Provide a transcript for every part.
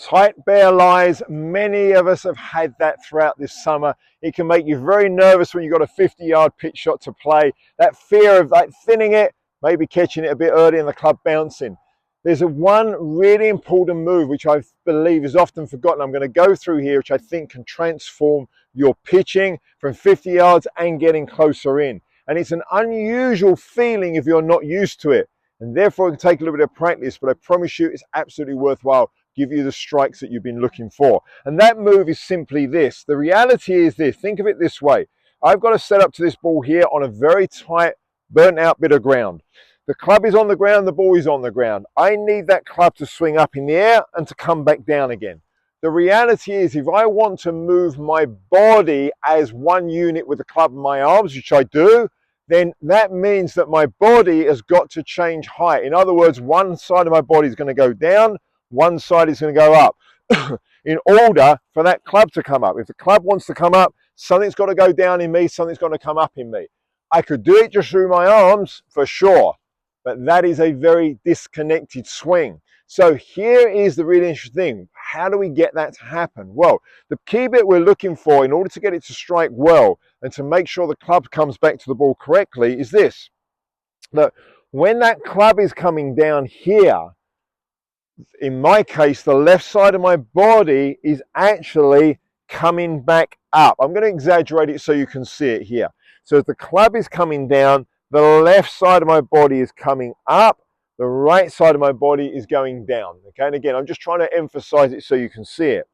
Tight bare lies, many of us have had that throughout this summer. It can make you very nervous when you've got a 50-yard pitch shot to play. That fear of like thinning it, maybe catching it a bit early and the club bouncing. There's one really important move which I believe is often forgotten. I'm going to go through here, which I think can transform your pitching from 50 yards and getting closer in. And it's an unusual feeling if you're not used to it. And therefore it can take a little bit of practice, but I promise you it's absolutely worthwhile. Give you the strikes that you've been looking for. And that move is simply this. The reality is this. Think of it this way. I've got to set up to this ball here on a very tight, burnt out bit of ground. The club is on the ground, the ball is on the ground. I need that club to swing up in the air and to come back down again. The reality is if I want to move my body as one unit with the club and my arms, which I do, then that means that my body has got to change height. In other words, one side of my body is going to go down, one side is going to go up in order for that club to come up. If the club wants to come up, something's got to go down in me, something's got to come up in me. I could do it just through my arms for sure, but that is a very disconnected swing. So here is the really interesting thing. How do we get that to happen? Well, the key bit we're looking for in order to get it to strike well and to make sure the club comes back to the ball correctly is this. That when that club is coming down here, in my case, the left side of my body is actually coming back up. I'm going to exaggerate it so you can see it here. So as the club is coming down, the left side of my body is coming up, the right side of my body is going down. Okay, and again, I'm just trying to emphasize it so you can see it.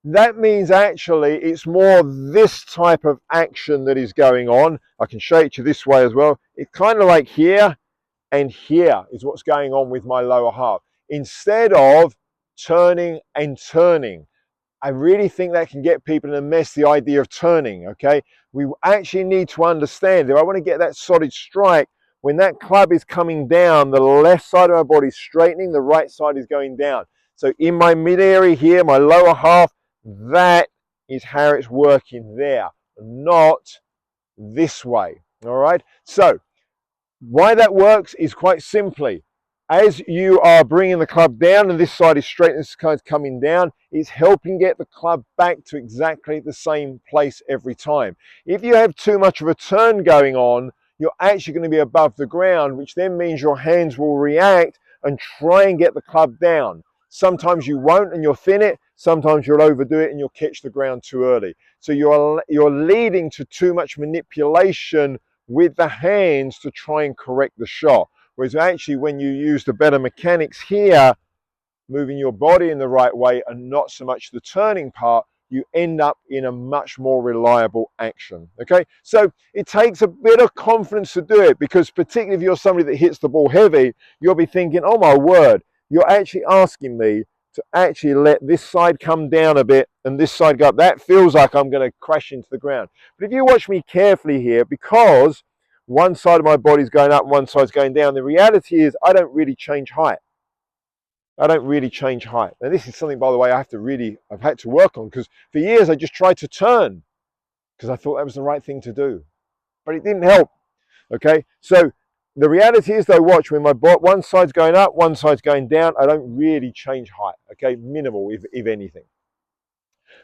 That means actually it's more this type of action that is going on. I can show it to you this way as well. It's kind of like here and here is what's going on with my lower half. Instead of turning and turning. I really think that can get people in a mess, the idea of turning, okay? We actually need to understand, if I want to get that solid strike, when that club is coming down, the left side of my body is straightening, the right side is going down. So in my mid area here, my lower half, that is how it's working there, not this way, all right? So why that works is quite simply, as you are bringing the club down and this side is straight and this side is coming down, it's helping get the club back to exactly the same place every time. If you have too much of a turn going on, you're actually going to be above the ground, which then means your hands will react and try and get the club down. Sometimes you won't and you'll thin it, sometimes you'll overdo it and you'll catch the ground too early. So you're leading to too much manipulation with the hands to try and correct the shot. Whereas actually when you use the better mechanics here, moving your body in the right way and not so much the turning part, you end up in a much more reliable action. Okay, so it takes a bit of confidence to do it, because particularly if you're somebody that hits the ball heavy, you'll be thinking, oh my word, you're actually asking me to actually let this side come down a bit and this side go up. That feels like I'm going to crash into the ground. But if you watch me carefully here, because one side of my body's going up, one side's going down, the reality is I don't really change height. I don't really change height. And this is something, by the way, I've had to work on, because for years I just tried to turn because I thought that was the right thing to do, but it didn't help. Okay, so the reality is though, watch, when my one side's going up, one side's going down, I don't really change height. Okay, minimal if anything.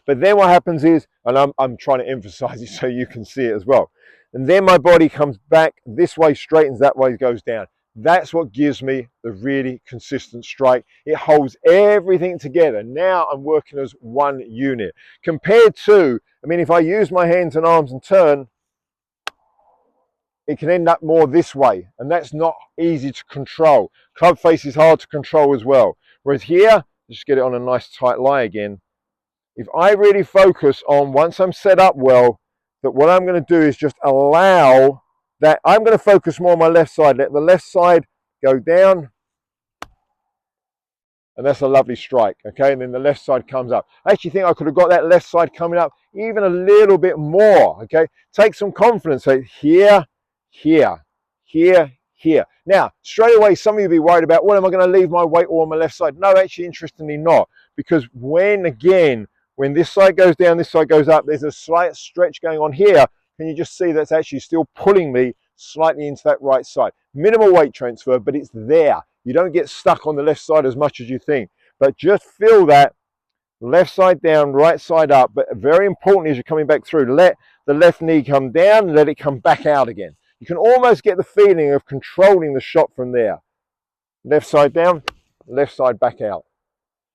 But then what happens is, and I'm trying to emphasize it so you can see it as well, and then my body comes back this way, straightens, that way goes down. That's what gives me the really consistent strike. It holds everything together. Now I'm working as one unit. Compared to, I mean, if I use my hands and arms and turn, it can end up more this way, and that's not easy to control. Club face is hard to control as well. Whereas here, just get it on a nice tight lie again. If I really focus on, once I'm set up well, that what I'm going to do is just allow that, I'm going to focus more on my left side, let the left side go down, and that's a lovely strike, okay? And then the left side comes up. I actually think I could have got that left side coming up even a little bit more, okay? Take some confidence, so here, here, here, here. Now, straight away, some of you will be worried about, well, am I going to leave my weight all on my left side? No, actually, interestingly not, because when this side goes down, this side goes up, there's a slight stretch going on here. Can you just see that's actually still pulling me slightly into that right side? Minimal weight transfer, but it's there. You don't get stuck on the left side as much as you think. But just feel that left side down, right side up, but very important as you're coming back through, let the left knee come down and let it come back out again. You can almost get the feeling of controlling the shot from there. Left side down, left side back out.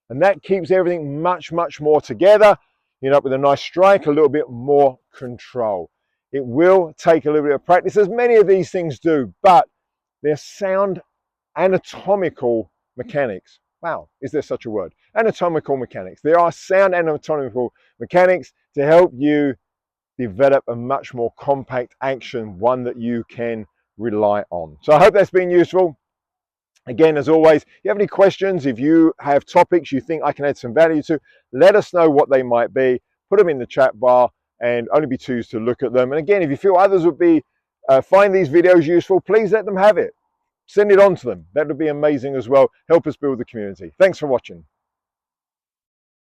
And that keeps everything much, much more together. You end up with a nice strike, a little bit more control. It will take a little bit of practice, as many of these things do, but they're sound anatomical mechanics. Wow, is there such a word? Anatomical mechanics. There are sound anatomical mechanics to help you develop a much more compact action, one that you can rely on. So I hope that's been useful. Again, as always, if you have any questions, if you have topics you think I can add some value to, let us know what they might be. Put them in the chat bar and only be choose to look at them. And again, if you feel others would be find these videos useful, please let them have it. Send it on to them. That would be amazing as well. Help us build the community. Thanks for watching.